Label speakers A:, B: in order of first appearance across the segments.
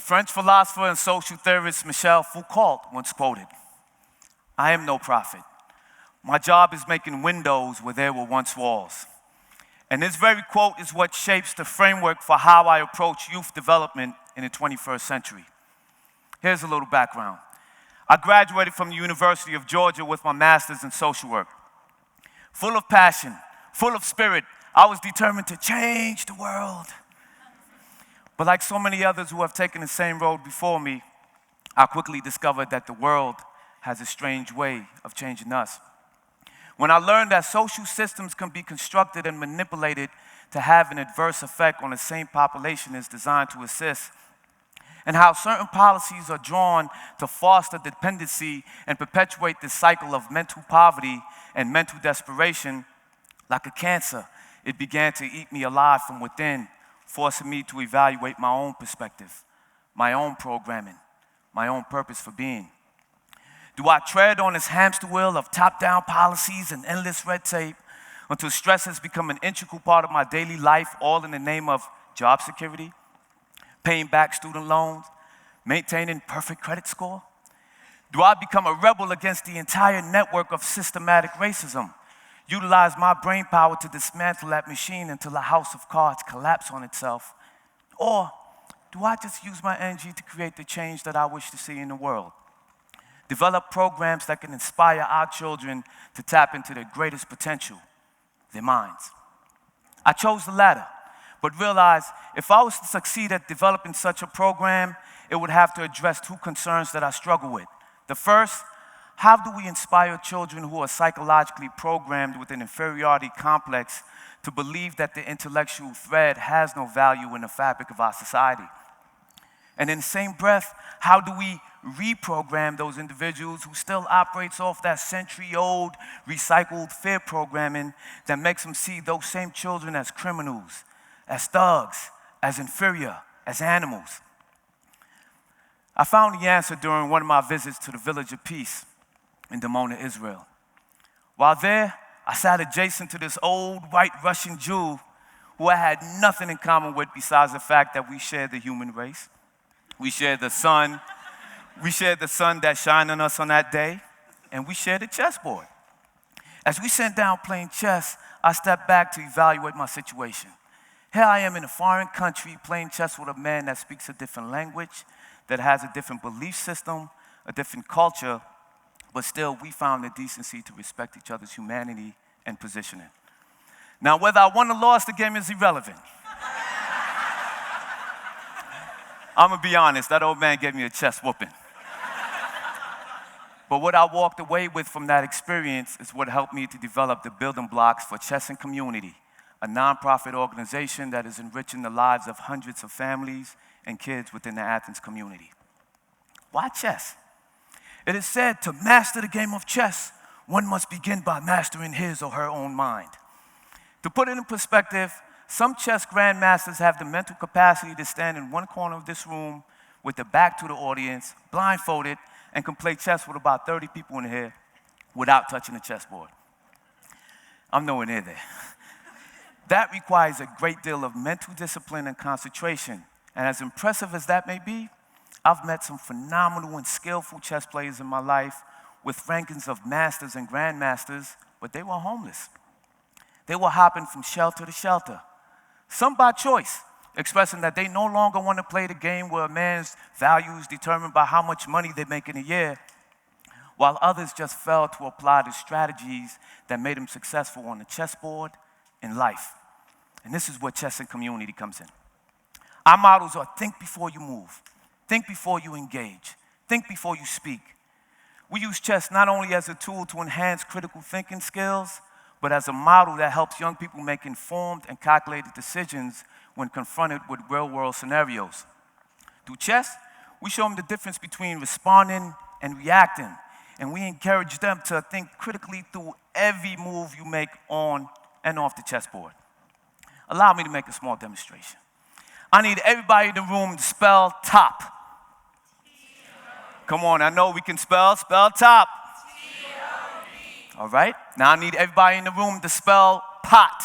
A: French philosopher and social theorist Michel Foucault once quoted, "I am no prophet. My job is making windows where there were once walls." And this very quote is what shapes the framework for how I approach youth development in the 21st century. Here's a little background. I graduated from the University of Georgia with my master's in social work. Full of passion, full of spirit, I was determined to change the world. But like so many others who have taken the same road before me, I quickly discovered that the world has a strange way of changing us. When I learned that social systems can be constructed and manipulated to have an adverse effect on the same population it's designed to assist, and how certain policies are drawn to foster dependency and perpetuate this cycle of mental poverty and mental desperation, like a cancer, it began to eat me alive from within, forcing me to evaluate my own perspective, my own programming, my own purpose for being. Do I tread on this hamster wheel of top-down policies and endless red tape until stress has become an integral part of my daily life, all in the name of job security, paying back student loans, maintaining perfect credit score? Do I become a rebel against the entire network of systematic racism, utilize my brain power to dismantle that machine until a house of cards collapses on itself? Or do I just use my energy to create the change that I wish to see in the world? Develop programs that can inspire our children to tap into their greatest potential, their minds. I chose the latter, but realized if I was to succeed at developing such a program, it would have to address two concerns that I struggle with. The first, how do we inspire children who are psychologically programmed with an inferiority complex to believe that the intellectual thread has no value in the fabric of our society? And in the same breath, how do we reprogram those individuals who still operates off that century-old recycled fear programming that makes them see those same children as criminals, as thugs, as inferior, as animals? I found the answer during one of my visits to the Village of Peace in Dimona, Israel. While there, I sat adjacent to this old white Russian Jew who I had nothing in common with besides the fact that we shared the human race. We shared the sun. We shared the sun that shined on us on that day, and we shared a chessboard. As we sat down playing chess, I stepped back to evaluate my situation. Here I am in a foreign country playing chess with a man that speaks a different language, that has a different belief system, a different culture, but still we found the decency to respect each other's humanity and positioning. Now, whether I won or lost, the game is irrelevant. I'm gonna be honest, that old man gave me a chess whooping. But what I walked away with from that experience is what helped me to develop the building blocks for Chess and Community, a nonprofit organization that is enriching the lives of hundreds of families and kids within the Athens community. Why chess? It is said to master the game of chess, one must begin by mastering his or her own mind. To put it in perspective, some chess grandmasters have the mental capacity to stand in one corner of this room with their back to the audience, blindfolded, and can play chess with about 30 people in here without touching the chessboard. I'm nowhere near there. That requires a great deal of mental discipline and concentration. And as impressive as that may be, I've met some phenomenal and skillful chess players in my life with rankings of masters and grandmasters, but they were homeless. They were hopping from shelter to shelter, some by choice, expressing that they no longer want to play the game where a man's value is determined by how much money they make in a year, while others just failed to apply the strategies that made them successful on the chessboard in life. And this is where Chess and Community comes in. Our models are think before you move, think before you engage, think before you speak. We use chess not only as a tool to enhance critical thinking skills, but as a model that helps young people make informed and calculated decisions when confronted with real-world scenarios. Through chess, we show them the difference between responding and reacting, and we encourage them to think critically through every move you make on and off the chessboard. Allow me to make a small demonstration. I need everybody in the room to spell top. Come on, I know we can spell top. All right, now I need everybody in the room to spell pot.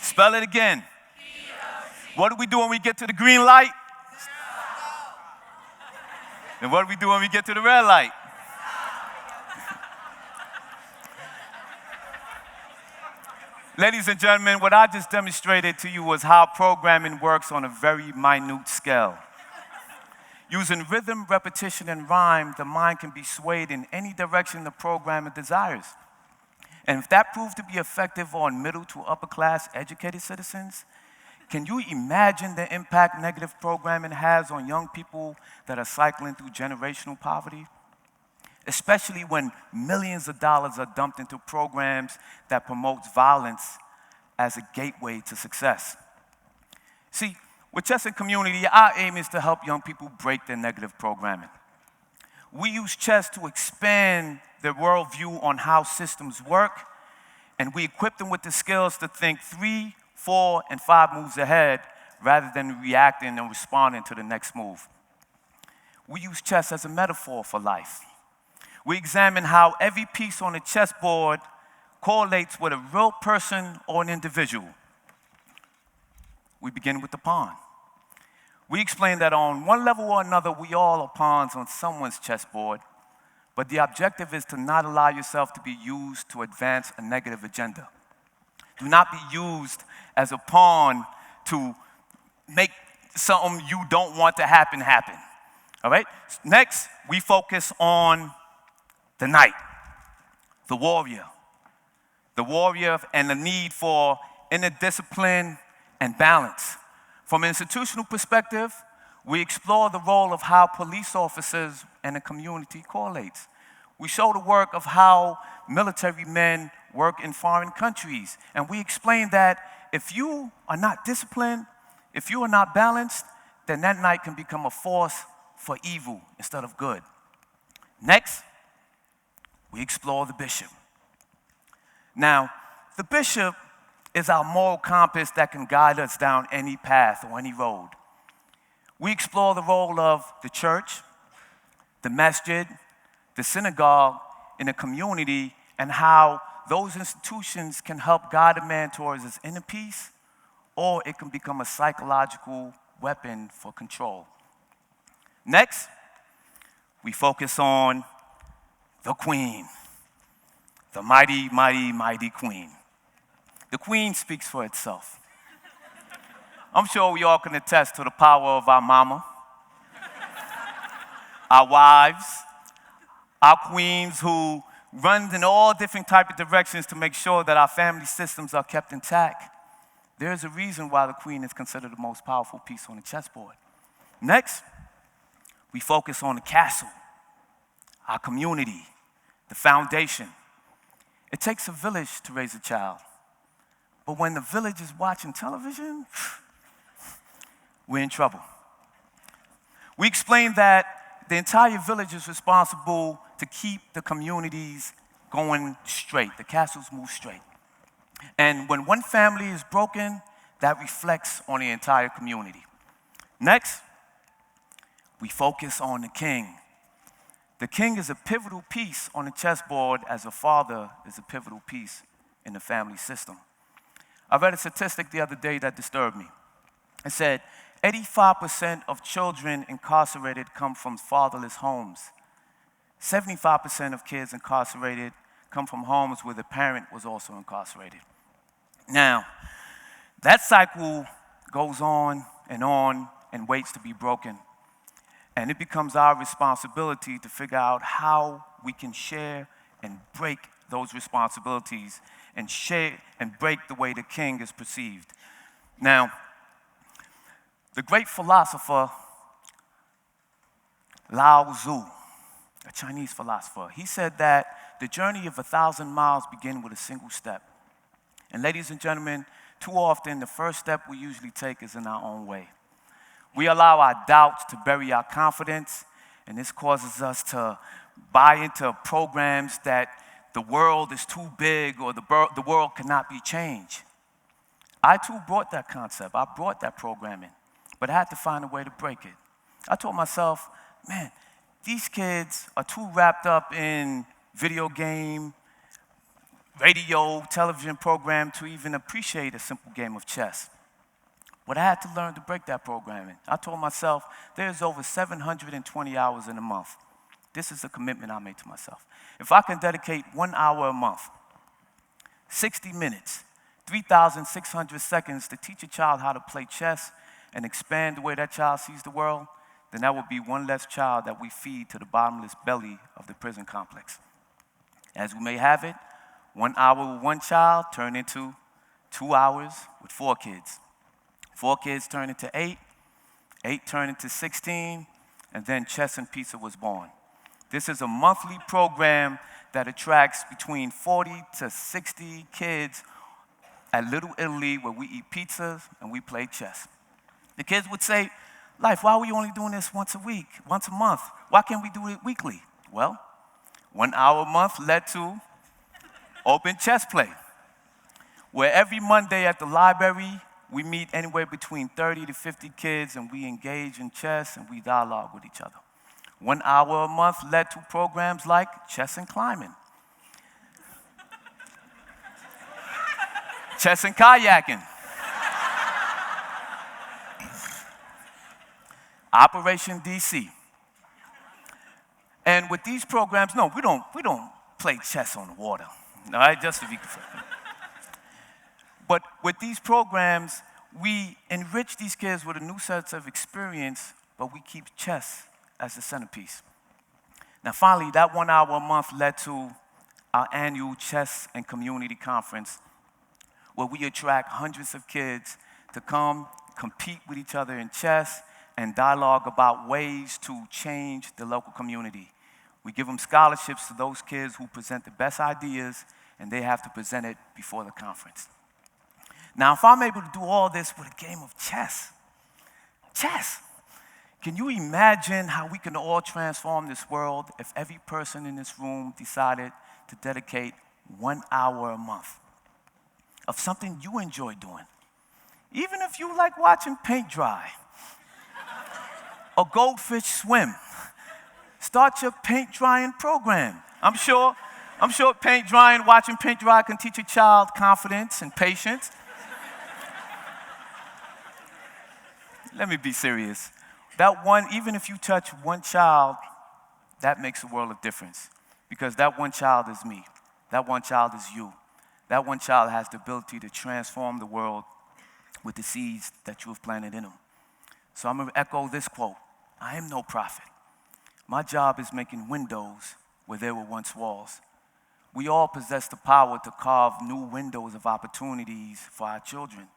A: Spell it again. What do we do when we get to the green light? And what do we do when we get to the red light? Ladies and gentlemen, what I just demonstrated to you was how programming works on a very minute scale. Using rhythm, repetition, and rhyme, the mind can be swayed in any direction the programmer desires. And if that proved to be effective on middle to upper class educated citizens, can you imagine the impact negative programming has on young people that are cycling through generational poverty? Especially when millions of dollars are dumped into programs that promotes violence as a gateway to success. See, with Chess and Community, our aim is to help young people break their negative programming. We use chess to expand their worldview on how systems work, and we equip them with the skills to think 3, 4, and 5 moves ahead rather than reacting and responding to the next move. We use chess as a metaphor for life. We examine how every piece on the chessboard correlates with a real person or an individual. We begin with the pawn. We explain that on one level or another, we all are pawns on someone's chessboard, but the objective is to not allow yourself to be used to advance a negative agenda. Do not be used as a pawn to make something you don't want to happen. All right? Next, we focus on the knight, the warrior and the need for inner discipline and balance. From an institutional perspective, we explore the role of how police officers and the community correlates. We show the work of how military men work in foreign countries, and we explain that if you are not disciplined, if you are not balanced, then that knight can become a force for evil instead of good. Next, we explore the bishop. Now, the bishop is our moral compass that can guide us down any path or any road. We explore the role of the church, the masjid, the synagogue in the community, and how those institutions can help guide a man towards his inner peace, or it can become a psychological weapon for control. Next, we focus on the queen, the mighty, mighty, mighty queen. The queen speaks for itself. I'm sure we all can attest to the power of our mama, our wives, our queens who run in all different types of directions to make sure that our family systems are kept intact. There's a reason why the queen is considered the most powerful piece on the chessboard. Next, we focus on the castle, our community, the foundation. It takes a village to raise a child. But when the village is watching television, we're in trouble. We explain that the entire village is responsible to keep the communities going straight. The castles move straight. And when one family is broken, that reflects on the entire community. Next, we focus on the king. The king is a pivotal piece on the chessboard as a father is a pivotal piece in the family system. I read a statistic the other day that disturbed me. It said 85% of children incarcerated come from fatherless homes. 75% of kids incarcerated come from homes where the parent was also incarcerated. Now, that cycle goes on and waits to be broken. And it becomes our responsibility to figure out how we can share and break those responsibilities and share and break the way the king is perceived. Now, the great philosopher Lao Tzu, a Chinese philosopher, he said that the journey of 1,000 miles begins with a single step. And ladies and gentlemen, too often the first step we usually take is in our own way. We allow our doubts to bury our confidence, and this causes us to buy into programs that the world is too big or the world cannot be changed. I too brought that concept. I brought that programming, but I had to find a way to break it. I told myself, man, these kids are too wrapped up in video game, radio, television program to even appreciate a simple game of chess. But I had to learn to break that programming. I told myself, there's over 720 hours in a month. This is a commitment I made to myself. If I can dedicate 1 hour a month, 60 minutes, 3,600 seconds to teach a child how to play chess and expand the way that child sees the world, then that would be one less child that we feed to the bottomless belly of the prison complex. As we may have it, 1 hour with one child turned into 2 hours with 4 kids. 4 kids turned into 8, 8 turned into 16, and then Chess and Pizza was born. This is a monthly program that attracts between 40 to 60 kids at Little Italy, where we eat pizzas and we play chess. The kids would say, Life, why are we only doing this once a week, once a month? Why can't we do it weekly? Well, 1 hour a month led to open chess play, where every Monday at the library, we meet anywhere between 30 to 50 kids and we engage in chess and we dialogue with each other. 1 hour a month led to programs like chess and climbing, chess and kayaking, Operation DC. And with these programs, no, we don't play chess on the water, all right, just to be clear. But with these programs, we enrich these kids with a new set of experience, but we keep chess as the centerpiece. Now finally, that 1 hour a month led to our annual chess and community conference, where we attract hundreds of kids to come compete with each other in chess and dialogue about ways to change the local community. We give them scholarships to those kids who present the best ideas, and they have to present it before the conference. Now, if I'm able to do all this with a game of chess, can you imagine how we can all transform this world if every person in this room decided to dedicate 1 hour a month of something you enjoy doing? Even if you like watching paint dry or goldfish swim, start your paint drying program. I'm sure paint drying, watching paint dry can teach a child confidence and patience. Let me be serious. That one, even if you touch one child, that makes a world of difference. Because that one child is me. That one child is you. That one child has the ability to transform the world with the seeds that you have planted in them. So I'm going to echo this quote. I am no prophet. My job is making windows where there were once walls. We all possess the power to carve new windows of opportunities for our children.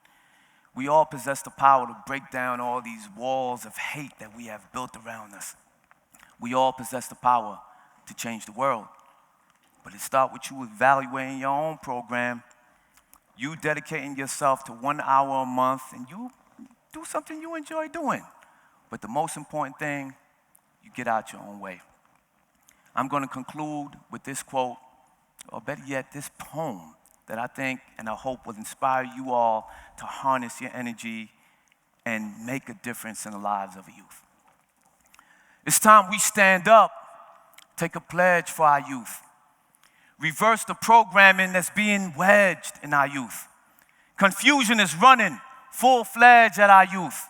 A: We all possess the power to break down all these walls of hate that we have built around us. We all possess the power to change the world. But it starts with you evaluating your own program, you dedicating yourself to 1 hour a month, and you do something you enjoy doing. But the most important thing, you get out your own way. I'm going to conclude with this quote, or better yet, this poem that I think and I hope will inspire you all to harness your energy and make a difference in the lives of a youth. It's time we stand up, take a pledge for our youth. Reverse the programming that's being wedged in our youth. Confusion is running full-fledged at our youth.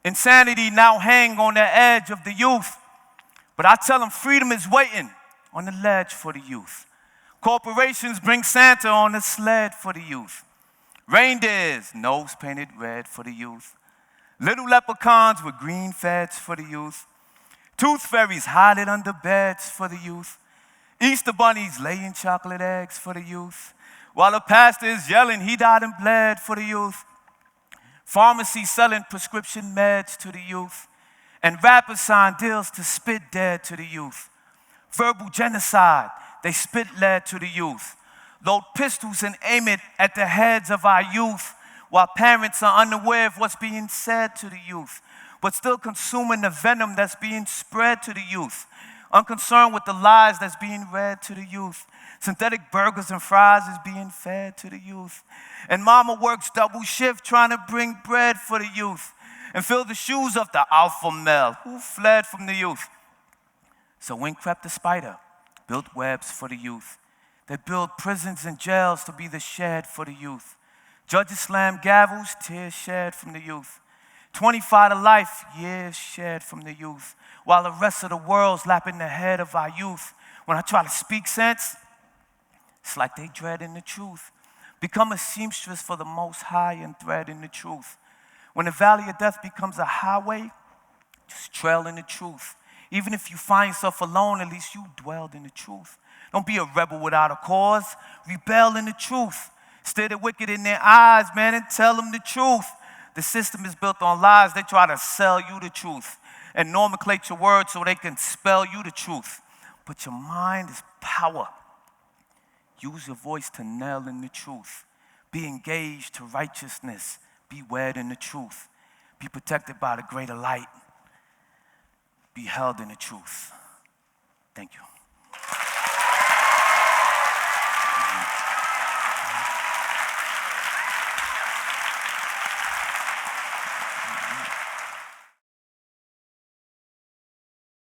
A: Insanity now hang on the edge of the youth. But I tell them freedom is waiting on the ledge for the youth. Corporations bring Santa on a sled for the youth. Reindeers, nose painted red for the youth. Little leprechauns with green feds for the youth. Tooth fairies hiding under beds for the youth. Easter bunnies laying chocolate eggs for the youth. While the pastor is yelling, he died and bled for the youth. Pharmacies selling prescription meds to the youth. And rappers sign deals to spit dead to the youth. Verbal genocide, they spit lead to the youth. Load pistols and aim it at the heads of our youth while parents are unaware of what's being said to the youth, but still consuming the venom that's being spread to the youth, unconcerned with the lies that's being read to the youth. Synthetic burgers and fries is being fed to the youth. And mama works double shift trying to bring bread for the youth and fill the shoes of the alpha male who fled from the youth. So in crept the spider, built webs for the youth. They build prisons and jails to be the shed for the youth. Judges slam gavels, tears shed from the youth. 25 to life, years shed from the youth. While the rest of the world's lapping the head of our youth. When I try to speak sense, it's like they dreading the truth. Become a seamstress for the Most High and thread in the truth. When the valley of death becomes a highway, just trail in the truth. Even if you find yourself alone, at least you dwelled in the truth. Don't be a rebel without a cause. Rebel in the truth. Stare the wicked in their eyes, man, and tell them the truth. The system is built on lies. They try to sell you the truth and nomenclate your words so they can spell you the truth. But your mind is power. Use your voice to nail in the truth. Be engaged to righteousness. Be wed in the truth. Be protected by the greater light. Be held in the truth. Thank you.